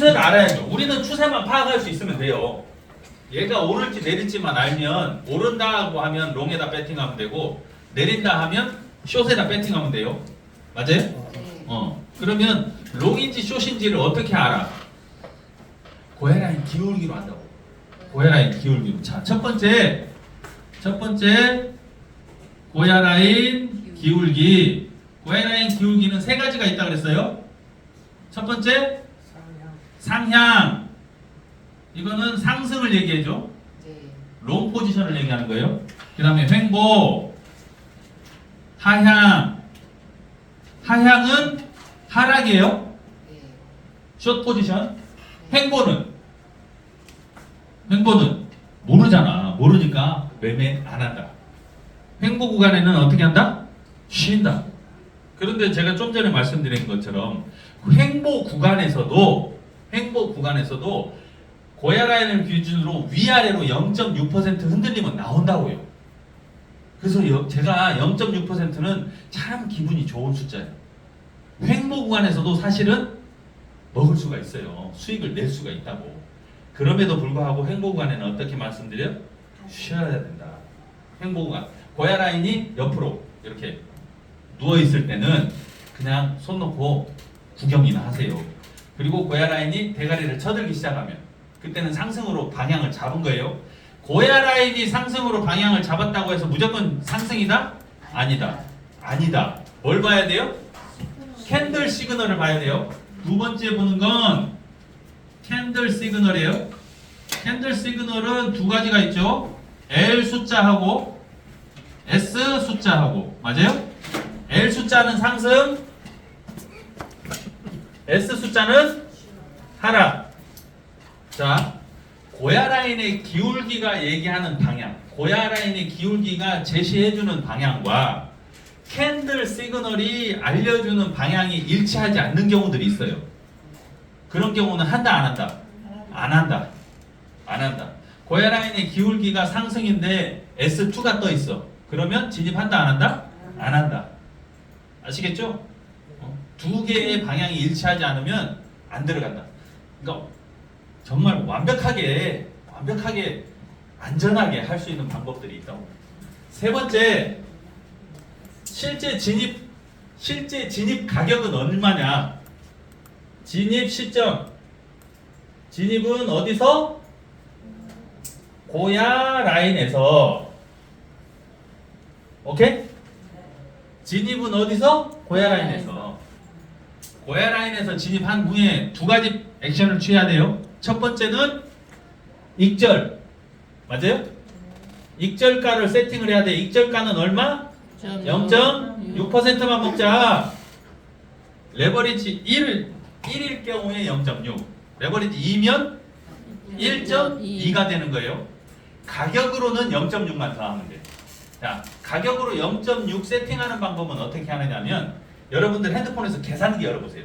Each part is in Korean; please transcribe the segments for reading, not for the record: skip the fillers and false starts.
추세를 알아야죠. 우리는 추세만 파악할 수 있으면 돼요. 얘가 오를지 내릴지만 알면 오른다고 하면 롱에다 배팅하면 되고 내린다 하면 숏에다 배팅하면 돼요. 맞아요? 네. 그러면 롱인지 숏인지를 어떻게 알아? 고해라인 기울기로 한다고. 고해라인 기울기로. 자, 첫 번째 고해라인 기울기. 고해라인 기울기는 세 가지가 있다 그랬어요. 첫 번째 상향. 이거는 상승을 얘기해줘. 네. 롱 포지션을 얘기하는 거예요. 그 다음에 횡보, 하향. 하향은 하락이에요. 네. 숏 포지션. 횡보는 모르잖아. 모르니까 매매 안 한다. 횡보 구간에는 어떻게 한다? 쉰다. 그런데 제가 좀 전에 말씀드린 것처럼 횡보 구간에서도 고해라인을 기준으로 위아래로 0.6% 흔들리면 나온다고요. 그래서 제가 0.6%는 참 기분이 좋은 숫자예요. 횡보 구간에서도 사실은 먹을 수가 있어요. 수익을 낼 수가 있다고. 그럼에도 불구하고 횡보 구간에는 어떻게 말씀드려요? 쉬어야 된다. 횡보 구간. 고해라인이 옆으로 이렇게 누워있을 때는 그냥 손 놓고 구경이나 하세요. 그리고 고해라인이 대가리를 쳐들기 시작하면 그때는 상승으로 방향을 잡은 거예요. 고해라인이 상승으로 방향을 잡았다고 해서 무조건 상승이다? 아니다. 뭘 봐야 돼요? 캔들 시그널을 봐야 돼요. 두 번째 보는 건 캔들 시그널이에요. 캔들 시그널은 두 가지가 있죠. L 숫자하고 S 숫자하고. 맞아요? L 숫자는 상승, S 숫자는 하락. 자, 고해라인의 기울기가 얘기하는 방향, 고해라인의 기울기가 제시해주는 방향과 캔들 시그널이 알려주는 방향이 일치하지 않는 경우들이 있어요. 그런 경우는 한다 안 한다? 안 한다. 고해라인의 기울기가 상승인데 S2가 떠 있어. 그러면 진입한다 안 한다? 안 한다. 아시겠죠? 두 개의 방향이 일치하지 않으면 안 들어간다. 그러니까 정말 완벽하게 안전하게 할 수 있는 방법들이 있다고. 세 번째, 실제 진입 가격은 얼마냐? 진입 시점. 진입은 어디서? 고해라인에서. 오케이? 진입은 어디서? 고해라인에서. 고해라인에서 진입한 후에 두 가지 액션을 취해야 돼요. 첫 번째는 익절. 맞아요? 익절가를 세팅을 해야 돼. 익절가는 얼마? 0.6%만 먹자. 레버리지 1일 경우에 0.6. 레버리지 2면 1.2가 되는 거예요. 가격으로는 0.6만 더하면 돼. 자, 가격으로 0.6 세팅하는 방법은 어떻게 하느냐면 여러분들 핸드폰에서 계산기 열어보세요.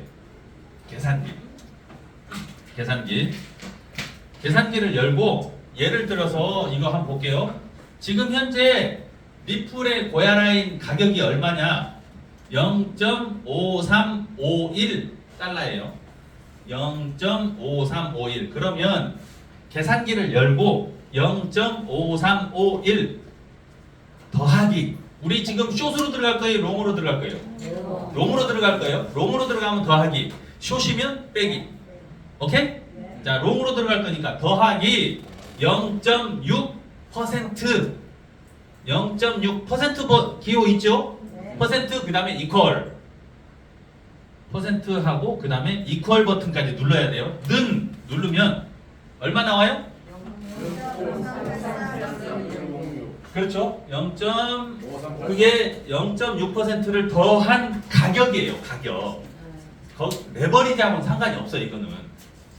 계산기를 열고 예를 들어서 이거 한번 볼게요. 지금 현재 리플의 고해라인 가격이 얼마냐? 0.5351 달러예요. 0.5351. 그러면 계산기를 열고 0.5351 더하기. 우리 지금 숏으로 들어갈 거예요? 롱으로 들어갈 거예요? 롱으로 들어갈 거예요? 롱으로 들어가면 더하기. 숏이면 빼기. 오케이? 자, 롱으로 들어갈 거니까 더하기 0.6% 0.6% 기호 있죠? 퍼센트 그 다음에 이퀄 퍼센트하고 그 다음에 이퀄 버튼까지 눌러야 돼요. 는 누르면 얼마 나와요? 그렇죠? 그게 0.6%를 더한 가격이에요. 가격. 레버리지하고는 상관이 없어요. 이거는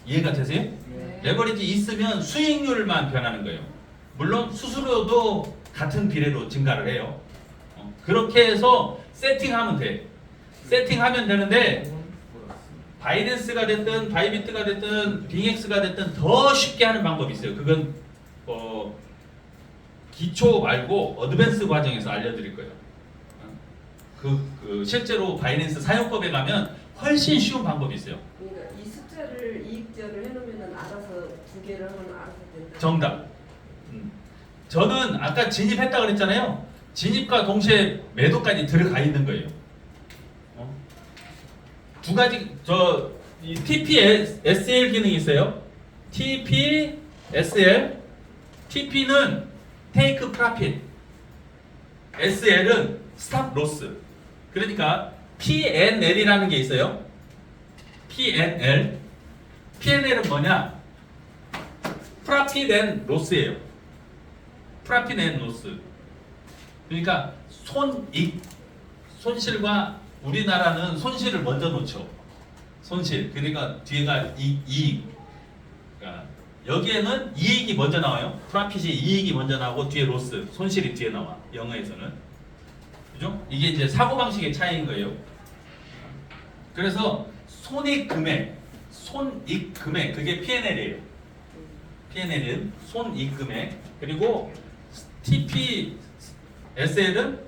이해가 되세요? 레버리지 있으면 수익률만 변하는 거예요. 물론 수수료도 같은 비례로 증가를 해요. 그렇게 해서 세팅하면 돼. 세팅하면 되는데 바이낸스가 됐든 바이비트가 됐든 빙엑스가 됐든 더 쉽게 하는 방법이 있어요. 그건 기초 말고 어드밴스 과정에서 알려드릴 거예요. 실제로 바이낸스 사용법에 가면 훨씬 쉬운 방법이 있어요. 그러니까 이 숫자를 이익 지연을 해놓으면 알아서 두 개를 하면 알아서 된다. 정답. 저는 아까 진입했다 그랬잖아요. 진입과 동시에 매도까지 들어가 있는 거예요. 두 가지 이 TP SL 기능이 있어요. TP SL. TP는 Take Profit. SL은 Stop Loss. 그러니까 PNL이라는 게 있어요. PNL. PNL은 뭐냐? Profit and Loss예요. Profit and Loss. 그러니까 손익, 손실과 우리나라는 손실을 먼저 놓죠. 손실. 그러니까 뒤에가 이익. 그러니까 여기에는 이익이 먼저 나와요. 프라핏이 이익이 먼저 나오고 뒤에 로스, 손실이 뒤에 나와. 영어에서는. 그죠? 이게 이제 사고방식의 차이인 거예요. 그래서 손익 금액 그게 P&L이에요. P&L은 손익 금액. 그리고 TP SL은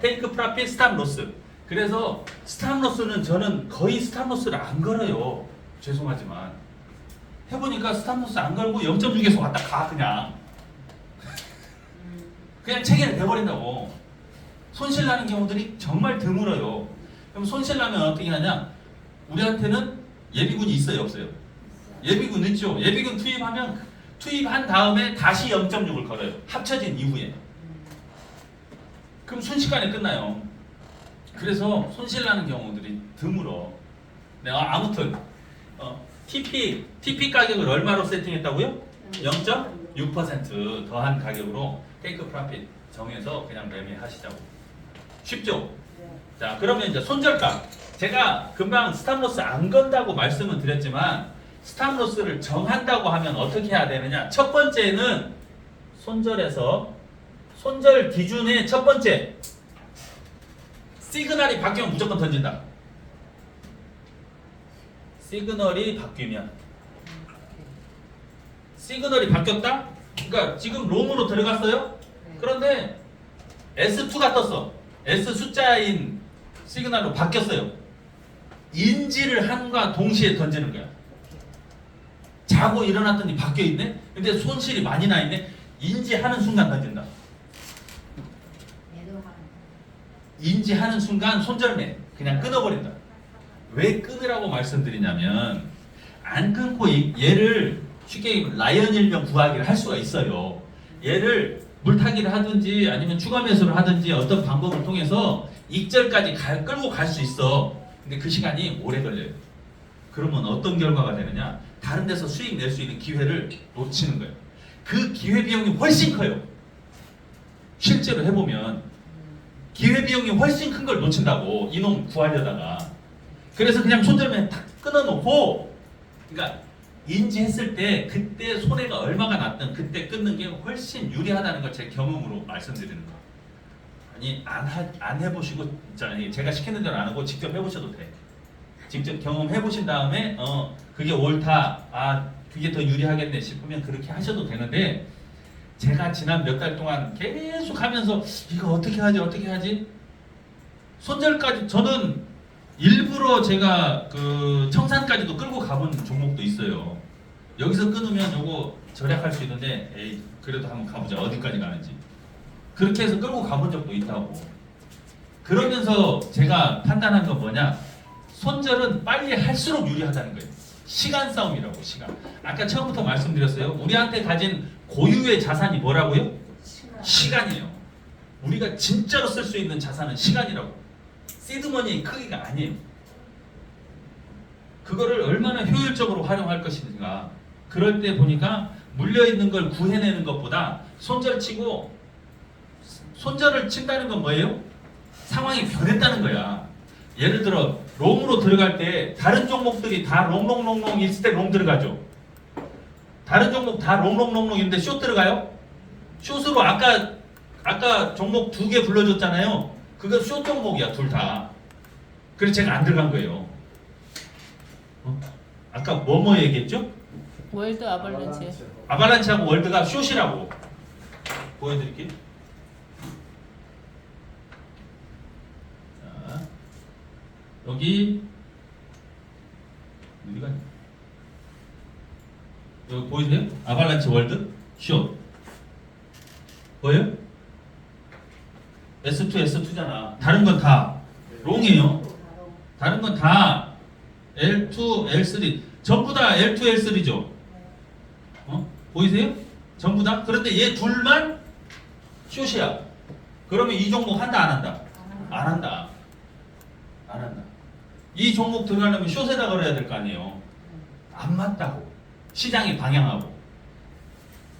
Take Profit, Stop Loss. 그래서 Stop Loss는 저는 거의 Stop Loss를 안 걸어요. 죄송하지만 해보니까 Stop Loss 안 걸고 0.6에서 왔다 가 그냥 체결 돼버린다고. 손실 나는 경우들이 정말 드물어요. 그럼 손실 나면 어떻게 하냐? 우리한테는 예비군이 있어요, 없어요? 예비군 있죠. 예비군 투입한 다음에 다시 0.6을 걸어요. 합쳐진 이후에. 그럼 순식간에 끝나요. 그래서 손실 나는 경우들이 드물어. 내가 아무튼 TP 가격을 얼마로 세팅했다고요? 0.6% 더한 가격으로 테이크 프로핏 정해서 그냥 매매하시자고. 쉽죠? 자, 그러면 이제 손절가. 제가 금방 스탑로스 안 건다고 말씀을 드렸지만 스탑로스를 정한다고 하면 어떻게 해야 되느냐? 첫 번째는 손절에서 손절 기준의 첫 번째 시그널이 바뀌면 무조건 던진다. 시그널이 바뀌면 시그널이 바뀌었다? 그러니까 지금 롱으로 들어갔어요? 그런데 S2가 떴어. S 숫자인 시그널로 바뀌었어요. 인지를 한과 동시에 던지는 거야. 자고 일어났더니 바뀌어 있네? 근데 손실이 많이 나 있네? 인지하는 순간 던진다. 인지하는 순간 손절매 그냥 끊어버린다. 왜 끊으라고 말씀드리냐면 안 끊고 얘를 쉽게 라이언 일명 구하기를 할 수가 있어요. 얘를 물타기를 하든지 아니면 추가 매수를 하든지 어떤 방법을 통해서 익절까지 끌고 갈 수 있어. 근데 그 시간이 오래 걸려요. 그러면 어떤 결과가 되느냐? 다른 데서 수익 낼 수 있는 기회를 놓치는 거예요. 그 기회 비용이 훨씬 커요. 실제로 해보면 기회비용이 훨씬 큰 걸 놓친다고 이놈 구하려다가. 그래서 그냥 손절매 탁 끊어놓고, 그러니까 인지했을 때 그때 손해가 얼마가 났든 그때 끊는 게 훨씬 유리하다는 걸 제 경험으로 말씀드리는 거예요. 아니 안 해보시고 있잖아요. 제가 시키는 대로 안 하고 직접 해보셔도 돼. 직접 경험해보신 다음에 그게 옳다, 그게 더 유리하겠네 싶으면 그렇게 하셔도 되는데, 제가 지난 몇 달 동안 계속 하면서 이거 어떻게 하지? 손절까지 저는 일부러 제가 그 청산까지도 끌고 가본 종목도 있어요. 여기서 끊으면 요거 절약할 수 있는데 에이 그래도 한번 가보자. 어디까지 가는지. 그렇게 해서 끌고 가본 적도 있다고. 그러면서 제가 판단한 건 뭐냐? 손절은 빨리 할수록 유리하다는 거예요. 시간 싸움이라고. 시간. 아까 처음부터 말씀드렸어요. 우리한테 가진 고유의 자산이 뭐라고요? 시간이에요. 우리가 진짜로 쓸 수 있는 자산은 시간이라고. 시드머니의 크기가 아니에요. 그거를 얼마나 효율적으로 활용할 것인가. 그럴 때 보니까 물려있는 걸 구해내는 것보다 손절을 친다는 건 뭐예요? 상황이 변했다는 거야. 예를 들어 롱으로 들어갈 때 다른 종목들이 다 롱 있을 때 롱 들어가죠. 다른 종목 다 롱인데 숏 들어가요? 숏으로 아까 종목 2개 불러줬잖아요. 그건 숏 종목이야, 둘 다. 그래서 제가 안 들어간 거예요. 아까 뭐 얘기했죠? 월드 아발란치. 아발란치하고 월드가 숏이라고 보여드릴게요. 자, 여기 어디가? 여기 보이세요? 아발란치 월드 숏 보여요? S2 S2잖아. 다른 건 다 롱이에요. 다른 건 다 L2 L3 전부 다 L2 L3죠. 보이세요? 전부 다. 그런데 얘 둘만 숏이야. 그러면 이 종목 한다 안 한다? 안 한다. 안 한다. 이 종목 들어가려면 숏에다 걸어야 될 거 아니에요. 안 맞다고. 시장이 방향하고.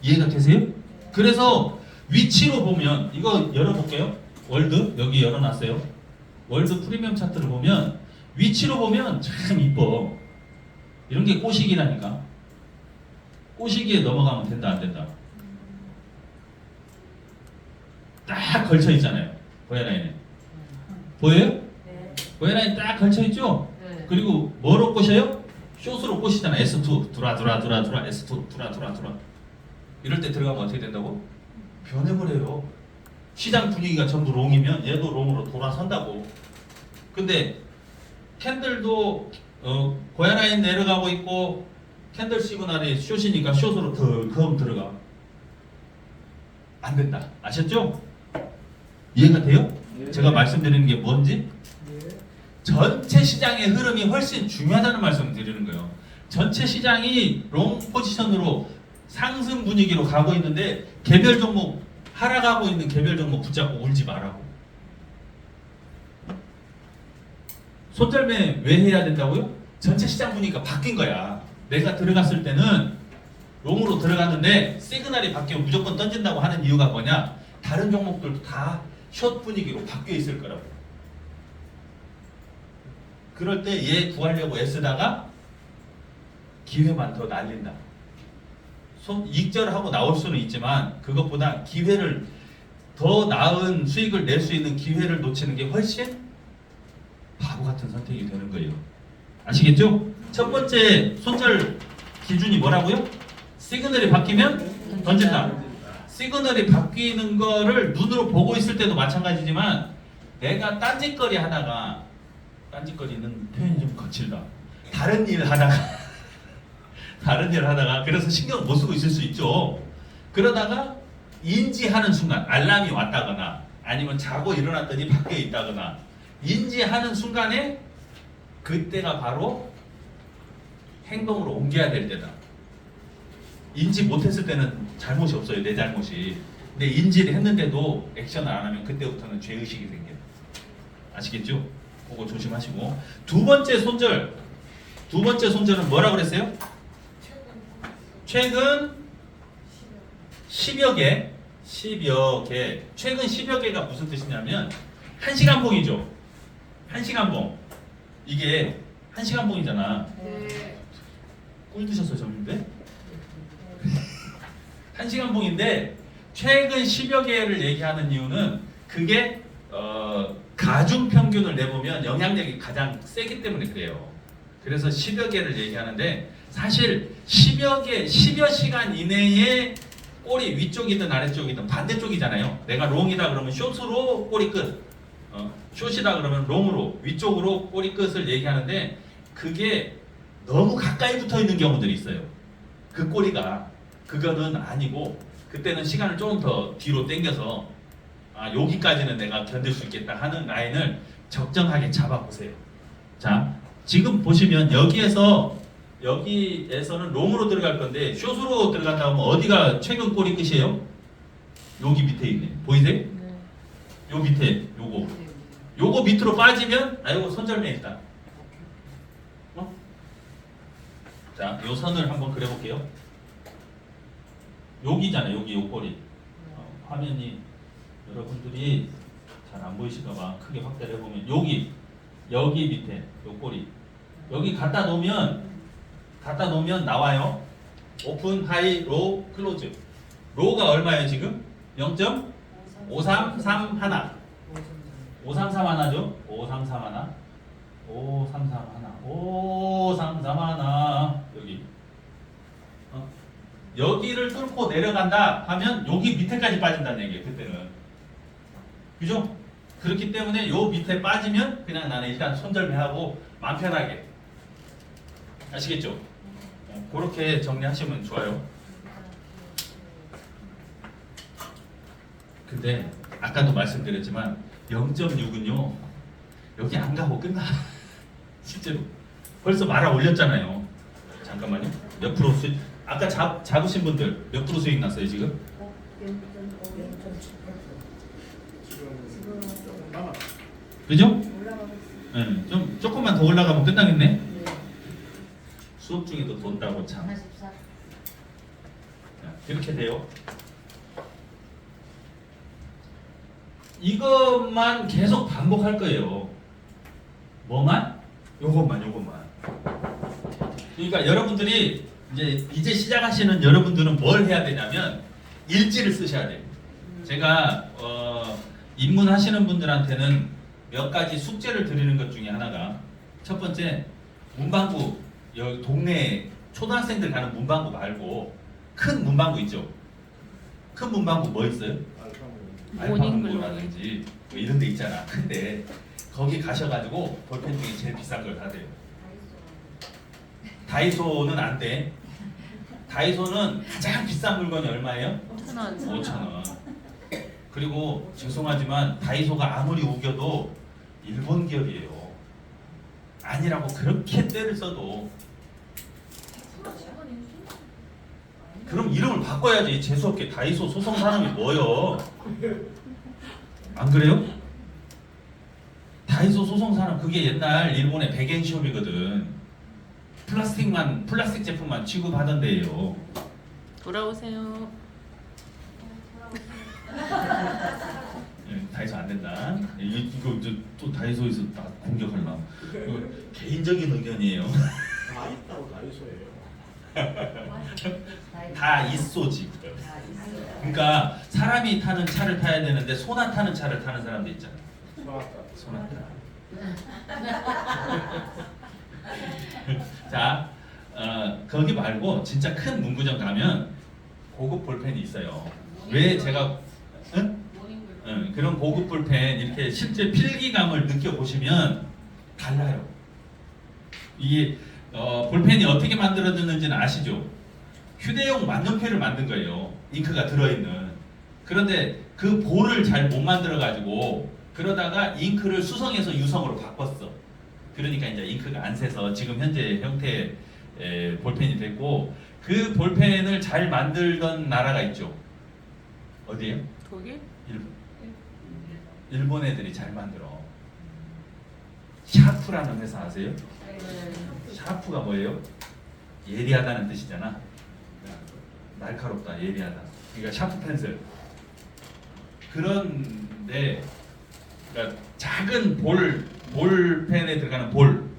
이해가 되세요? 그래서 위치로 보면 이거 열어볼게요. 월드 여기 열어놨어요. 월드 프리미엄 차트를 보면 위치로 보면 참 이뻐. 이런 게 꼬시기라니까. 꼬시기에 넘어가면 된다 안 된다. 딱 걸쳐 있잖아요. 보헤라인에. 보여요? 네. 보헤라인 딱 걸쳐 있죠? 네. 그리고 뭐로 꼬셔요? 숏으로 꼬시잖아. S2 두라 S2 두라. 이럴 때 들어가면 어떻게 된다고? 변해버려요. 시장 분위기가 전부 롱이면 얘도 롱으로 돌아선다고. 근데 캔들도 보헤라인 내려가고 있고 캔들 시그널이 숏이니까 숏으로 덜컥 들어가. 안 된다. 아셨죠? 이해가 돼요? 네. 제가 말씀드리는 게 뭔지? 네. 전체 시장의 흐름이 훨씬 중요하다는 말씀을 드리는 거예요. 전체 시장이 롱 포지션으로 상승 분위기로 가고 있는데 개별 종목 하락하고 있는 개별 종목 붙잡고 울지 말라고. 손절매 왜 해야 된다고요? 전체 시장 분위기가 바뀐 거야. 내가 들어갔을 때는 롱으로 들어갔는데 시그널이 바뀌면 무조건 던진다고 하는 이유가 뭐냐? 다른 종목들도 다 숏 분위기로 바뀌어 있을 거라고. 그럴 때 얘 구하려고 애쓰다가 기회만 더 날린다. 익절하고 나올 수는 있지만 그것보다 기회를 더 나은 수익을 낼 수 있는 기회를 놓치는 게 훨씬 바보 같은 선택이 되는 거예요. 아시겠죠? 첫 번째 손절 기준이 뭐라고요? 시그널이 바뀌면 던진다. 시그널이 바뀌는 거를 눈으로 보고 있을 때도 마찬가지지만 내가 딴짓거리 하다가 딴짓거리는 표현이 좀 거칠다. 다른 일 하다가 그래서 신경을 못 쓰고 있을 수 있죠. 그러다가 인지하는 순간 알람이 왔다거나 아니면 자고 일어났더니 밖에 있다거나 인지하는 순간에 그때가 바로 행동으로 옮겨야 될 때다. 인지 못했을 때는 잘못이 없어요. 내 잘못이. 근데 인지를 했는데도 액션을 안 하면 그때부터는 죄의식이 생겨요. 아시겠죠? 그거 조심하시고. 두 번째 손절은 뭐라고 그랬어요? 최근 10여 개. 최근 10여 개가 무슨 뜻이냐면 1시간봉이죠. 1시간봉. 이게 1시간봉이잖아. 네. 꿀 드셨어요, 점인데? 1시간봉인데 최근 10여 개를 얘기하는 이유는 그게 가중 평균을 내보면 영향력이 가장 세기 때문에 그래요. 그래서 10여 개를 얘기하는데 사실 10여 시간 이내에 꼬리 위쪽이든 아래쪽이든 반대쪽이잖아요. 내가 롱이다 그러면 숏으로 꼬리 끝, 숏이다 그러면 롱으로 위쪽으로 꼬리 끝을 얘기하는데 그게 너무 가까이 붙어 있는 경우들이 있어요. 그 꼬리가 그거는 아니고 그때는 시간을 조금 더 뒤로 당겨서 여기까지는 내가 견딜 수 있겠다 하는 라인을 적정하게 잡아보세요. 자, 지금 보시면 여기에서는 롱으로 들어갈 건데 숏으로 들어간다 하면 어디가 최근 꼬리 끝이에요? 여기 밑에 있네. 보이세요? 네. 요 밑에 요거 밑으로 빠지면 요거 손절매 있다. 자, 요 선을 한번 그려볼게요. 여기잖아요. 여기 요 꼬리. 화면이 여러분들이 잘 안 보이실까봐 크게 확대를 해보면 여기 밑에 요 꼬리 여기 갖다 놓으면 나와요. 오픈, 하이, 로, 클로즈. 로가 얼마예요 지금? 0.5331. 5331죠? 5331 여기. 여기를 뚫고 내려간다 하면 여기 밑에까지 빠진다는 얘기예요. 그때는. 그죠? 그렇기 때문에 요 밑에 빠지면 그냥 나는 일단 손절매하고 마음 편하게. 아시겠죠? 그렇게 정리하시면 좋아요. 근데 아까도 말씀드렸지만 0.6은요 여기 안 가고 끝나. 실제로 벌써 말아 올렸잖아요. 잠깐만요. 몇 프로 수익? 아까 잡으신 분들 몇 프로 수익 났어요 지금? 지금은 조금 그죠? 올라가고 있어요. 네, 좀 조금만 더 올라가면 끝나겠네. 네. 수업 중에도 돈다고 참. 44. 자, 이렇게 돼요. 이것만 계속 반복할 거예요. 뭐만? 요것만. 그러니까 여러분들이 이제 시작하시는 여러분들은 뭘 해야 되냐면 일지를 쓰셔야 돼요. 제가 입문하시는 분들한테는 몇 가지 숙제를 드리는 것 중에 하나가 첫 번째 문방구 여기 동네 초등학생들 가는 문방구 말고 큰 문방구 있죠. 큰 문방구 뭐 있어요? 알파문고라든지 뭐 이런 데 있잖아. 근데 거기 가셔가지고 볼펜 중에 제일 비싼 걸 사세요. 다이소는 안 돼. 다이소는 가장 비싼 물건이 얼마예요? 5,000원. 5,000원. 그리고 죄송하지만 다이소가 아무리 우겨도 일본 기업이에요. 아니라고 그렇게 때를 써도 그럼 이름을 바꿔야지. 재수없게 다이소 소송 사람이 뭐요? 안 그래요? 다이소 소송 사람 그게 옛날 일본의 백엔시업이거든. 플라스틱 제품만 취급하던 데예요. 돌아오세요. 다이소 안 된다. 이거 또 다이소에서 나 공격하려나? 이거 개인적인 의견이에요. 다 있다고 다이소예요. 다 있어 지금. 그러니까 사람이 타는 차를 타야 되는데 소나 타는 차를 타는 사람도 있잖아. 소나타. 자, 거기 말고 진짜 큰 문구점 가면 고급 볼펜이 있어요. 왜 제가 그런 고급 볼펜 이렇게 실제 필기감을 느껴보시면 달라요. 이게 볼펜이 어떻게 만들어졌는지는 아시죠? 휴대용 만년필을 만든 거예요. 잉크가 들어있는. 그런데 그 볼을 잘 못 만들어가지고 그러다가 잉크를 수성해서 유성으로 바꿨어. 그러니까 이제 잉크가 안 새서 지금 현재 형태의 볼펜이 됐고 그 볼펜을 잘 만들던 나라가 있죠. 어디예요? 독일? 일본 애들이 잘 만들어. 샤프라는 회사 아세요? 샤프가 뭐예요? 예리하다는 뜻이잖아. 날카롭다, 예리하다. 그러니까 샤프 펜슬. 그런데 그러니까 작은 볼펜에 들어가는 볼